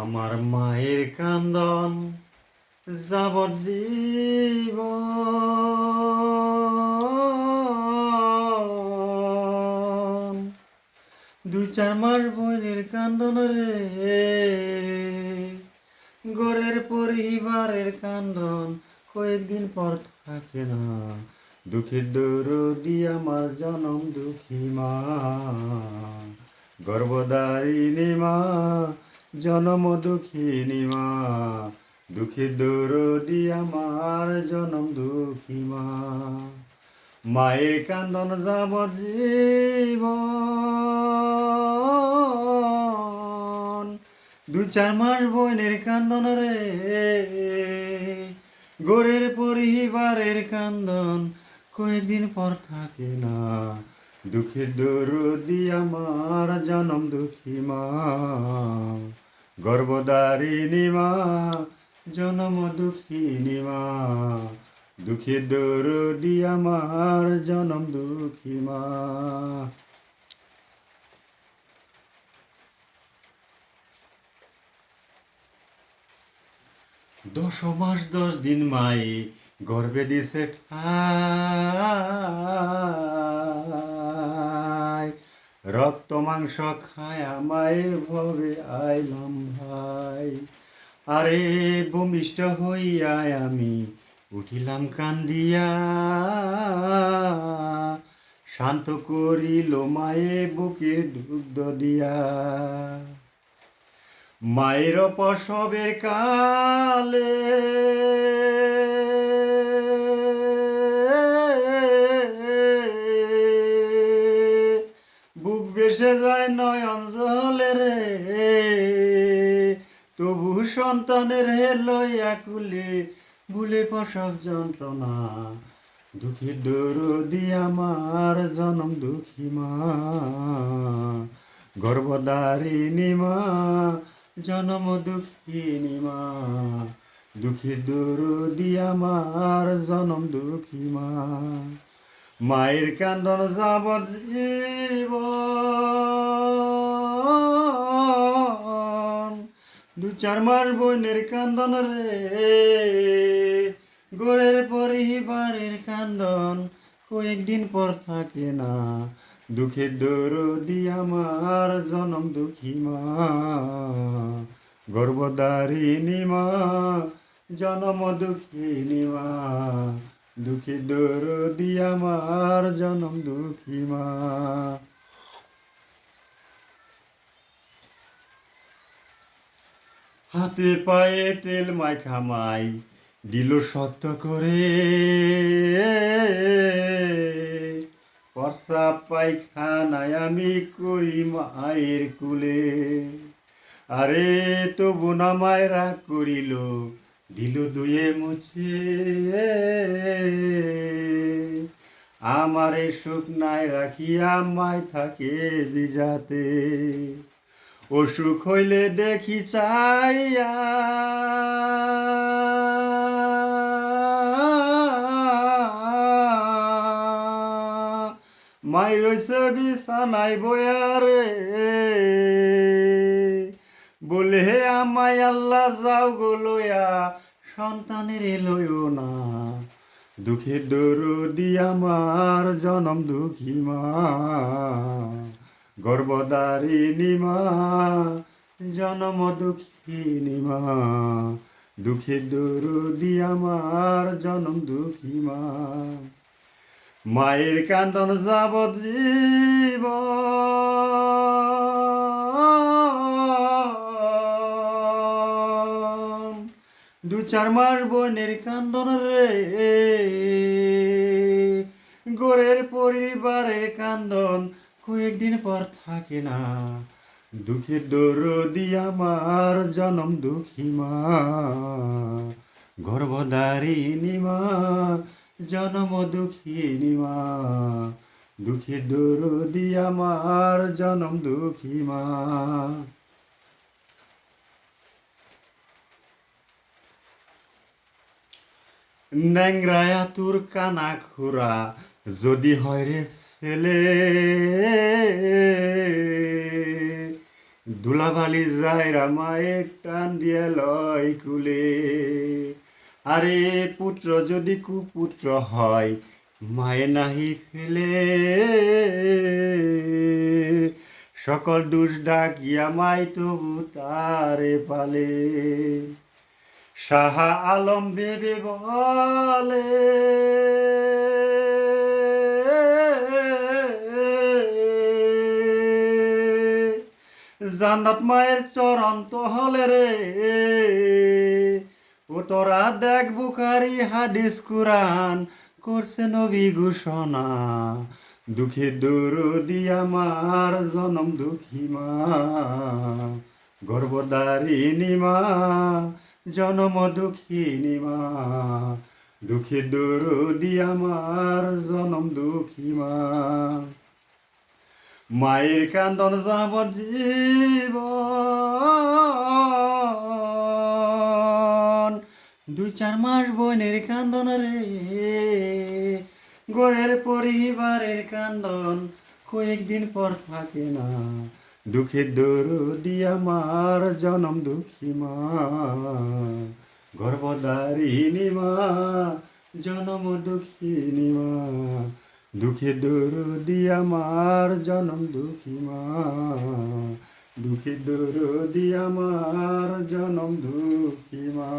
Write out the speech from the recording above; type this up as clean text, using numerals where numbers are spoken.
আমার মায়ের কান্দন যাবজ্জীবন। 2-4 মাস বোনের কান্দন রে, ঘরের পরিবারের কান্দন কয়েকদিন পর থাকে না। দুঃখের দরদি আমার জনম দুঃখী মা, গর্ভধারিণী মা, জনম দুঃখিনী মা। দুঃখের দরদি আমার জনম দুঃখী মা। মায়ের কান্দন যাবজ্জীবন। 2-4 মাস বোনের কান্দন রে, ঘরের পরিবারের কান্দন কয়েকদিন পর থাকে না। দুঃখের দরদি আমার জনম দুঃখী মা, গর্ভধারিণী মা, জনম দুঃখিনী মা। দুঃখের দরদি আমার জনম দুঃখী মা। 10 মাস 10 দিন মায়ে গর্ভে দিছে ঠাই, রক্ত মাংস খায় মায়ের ভবে আইলাম ভাই। আরে ভূমিষ্ঠ হইয়া আমি উঠিলাম কান্দিয়া, শান্ত করিল মায়ে বুকের দুগ্ধ দিয়া। মায়ের প্রসবের কালে বুক বেসে যায় নয়ন জলে রে, তবু সন্তানের লইয়া কুলে ভুলে প্রসব যন্ত্রণা। দুঃখের দরদি আমার জনম দুঃখী মা, গর্ভধারিণী মা, জনম দুঃখিনী মা। দুঃখের দরদি আমার জনম দুঃখী মা। মায়ের কান্দন যাবজ্জীবন। 2-4 মাস বোনের কান্দন রে, ঘরের পরিবারের কান্দন কয়েকদিন পর থাকে না। দুঃখের দরদি আমার জনম দুঃখী মা, গর্ভধারিণী মা, জনম দুঃখিনী মা। দুঃখের দরদি আমার জনম দুঃখী মা। হাতে পায়ে তেল মাখা মাই দিল শক্ত করে, প্রস্রাব পায়খানায় আমি করি মায়ের কুলে। আরে তবু না মায় রাগ করিল, দিল দুয়ে মুছে। আমারে শুকনায় রাখিয়া মায় থাকে বিজাতে, অসুখ হইলে দেখি চাইয়া মাই রইছে বিছানায় বয়ারে, বলে হে আমায় আল্লাহ যাও গো লইয়া, সন্তানের লইও না। দুঃখের দরদি আমার জনম দুঃখী মা, গর্ভধারিণী মা, জনম দুঃখিনী মা। দুঃখের দরদি আমার জনম দুঃখী মা। মায়ের কান্দন যাবজ্জীবন। 2-4 মাস বোনের কান্দন রে, ঘরের পরিবারের কান্দন কয়েকদিন পর থাকে না। দুঃখের দরদি আমার জনম দুঃখী মা, গর্ভধারিণী মা, জনম দুঃখিনী মা। দুঃখের দরদি আমার জনম দুঃখী মা। ন্যাংরায়া তোর কানা খুরা যদি হয় রে ছেলে, দুলাভালি যায়রা মায়ের টান দিয়ে লয় কুলে। আরে পুত্র যদি কুপুত্র হয় মায়ে নাহি ফেলে, সকল দোষ ডাকিয়া মাই তবু তারে পালে। শাহ আলম ভেবে বলে, জান্নাত মায়ের চরণ তহলে রে, ও তোরা দেখ বুখারি হাদিস কুরআন করছে নবী ঘোষণা। দুঃখে দরদি আমার জনম দুঃখী মা, গর্ভধারিণী মা, জনম দুঃখিনী মা। দুঃখে দরদি আমার জনম দুঃখী মা। মায়ের কান্দন যাবত জীবন, 2-4 মাস বোনের কান্দন রে, ঘরের পরিবারের কান্দন কয়েকদিন পর থাকে না। দুঃখের দরদি আমার জনম দুঃখী মা, গর্ভধারিণী মা, জনম দুঃখিনী মা। দুঃখের দরদি আমার জনম দুঃখী মা, দুঃখের দরদি আমার জনম দুঃখী মা।